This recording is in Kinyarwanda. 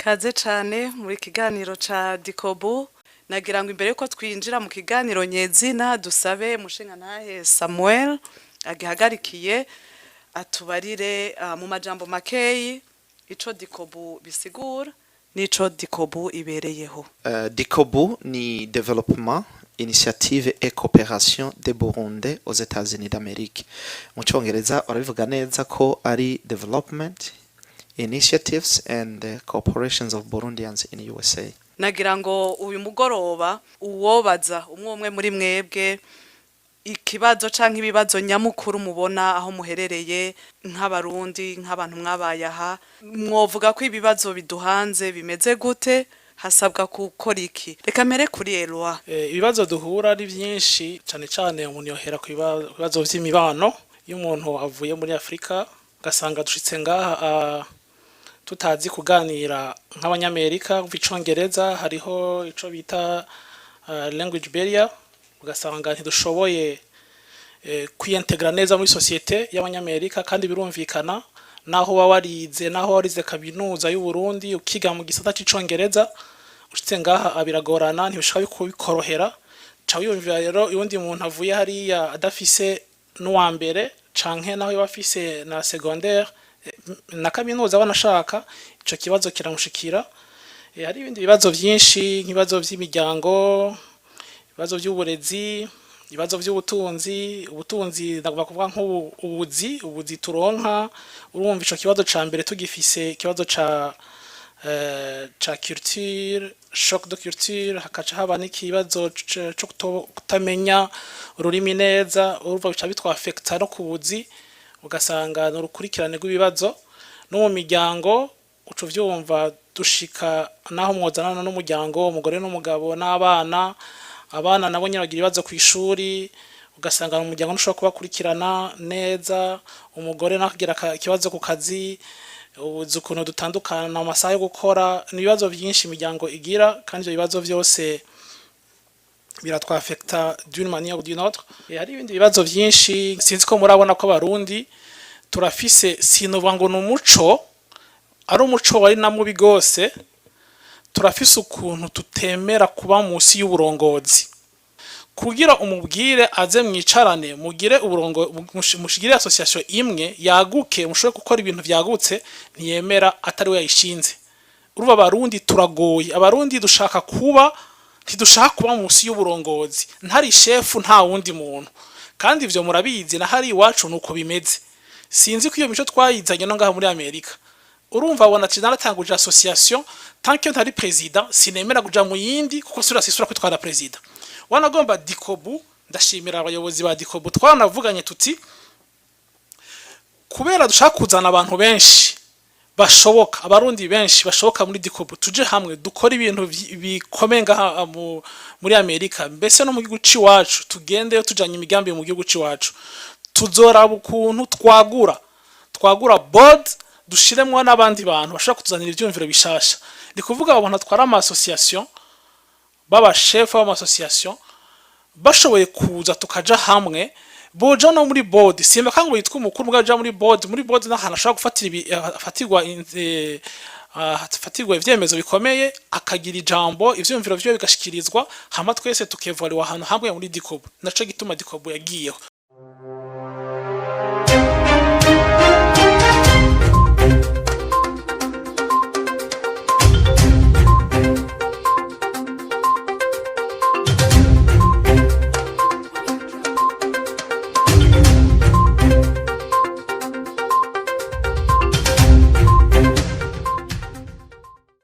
Kaze cane muri kiganiro ca Dikobu nagira ngo imbere yuko twinjira mu kiganiro nyezina dusabe mushinga ntahe Samuel agihagarikiye atubarire mu majambo makeyi ico Dikobu bisigura nico Dikobu ibereyeho. Dikobu ni Development Initiative et Coopération des Burundais aux États-Unis d'Amérique. Mu Congereza barabivuga neza ko ari Development Initiatives and Corporations of Burundians in USA. Nagira ngo uyu mugoroba uwobaza umwe muri mwebwe ikibazo canke ibibazo nyamukuru mubona aho muherereye nk'abarundi nk'abantu mwabayaha mwovuga ko ibibazo biduhanze bimeze gute hasabwa gukora iki reka mere kuri Eloi. Ibibazo duhura ari byinshi cyane cyane umuntu yohera ku bibazo vy'imibano iyo umuntu avuye muri Afrika gasanga dushitse ngaha tutazi kuganira nk'abanyamerika bw'icongereza hariho ico bita language barrier ugasanga ntidushoboye kwiintegra neza muri societe y'abanyamerika kandi birumvikana naho warize kaminuza y'u Burundi ukiga mu gisata c'icongereza ushitse ngaha abiragorana ntibishaka kubikorohera ca wiyumvira rero undi muntu avuye hariya adafise n'uwa mbere canke naho yabafise na secondaire na kaminuza banashaka ico kibazo kiramushikira. Hari ibindi bibazo byinshi nk'ibibazo by'imiryango ibibazo by'uburezi ibibazo by'ubutunzi ndakuvuga nk'ubuzi turonka urumva ico kibazo ca mbere tugifise ikibazo ca culture shock de culture hakaca haba n'ikibazo cyo kutamenya ururimi neza urumva bica bitwa affecta no kubuzi ugasanga n'urukurikirane rw'ibibazo no mu miryango uco vyumva dushika naho mwozanana n'umuryango umugore n'umugabo n'abana nabo nyiragira ibibazo ku ishuri ugasanga mu muryango ntushobora kubakurikirana neza umugore nakugira ikibazo ku kazi ubuzukuno dutandukana na masaha yo gukora n'ibibazo byinshi imiryango igira kandi ibyo bibazo byose biratwafecta d'une manière ou d'une autre. Hari ibindi bibazo byinshi sinzi ko murabona ko Abarundi turafise sinovuga ngo n'umuco ari umuco wari na mubi gose turafise ukuntu tutemera kuba munsi y'uburongozi kugira umubwire aze mwicarane mugire uburongo mushigire association imwe yaguke mushobore gukora ibintu vyagutse ntiyemera atari we yayishinze. Uruba Abarundi turagoye Abarundi dushaka kuba ntidushaka kuba munsi y'uburongozi ntari chef nta wundi muntu kandi ivyo murabizi na hari iwacu nuko bimeze sinzi ko iyo mico twayizanye no ngaha muri Amerika urumva bona naratanguje association tant que ntari president sinemera kuja mu yindi kuko sura kwitwara president wanagomba Dikobu ndashimira abayobozi ba Dikobu twanavuganye tuti kubera dushaka kuzana abantu benshi bashoboka Abarundi benshi bashoboka muri Dikobu tuje hamwe dukora ibintu bikomenga muri Amerika mbese no mu gihugu ciwacu tugende tujanye imigambi mu gihugu ciwacu tuzoraba ukuntu twagura board dushiremwa n'abandi bantu bashaka kutuzanira ivyumviro bishasha ndi kuvuga abantu twara ama association baba chef wa association bashoboye kuza tukaja hamwe boja no muri board simba kango yitwa umukuru mugaja muri board n'ahantu ashaka gufatirwa ivyemezo bikomeye akagira ijambo ivyumviro vyo bigashikirizwa hama twese tukevaluwa ahantu hamwe muri Dikobu naco gituma Dikobu yagiyeho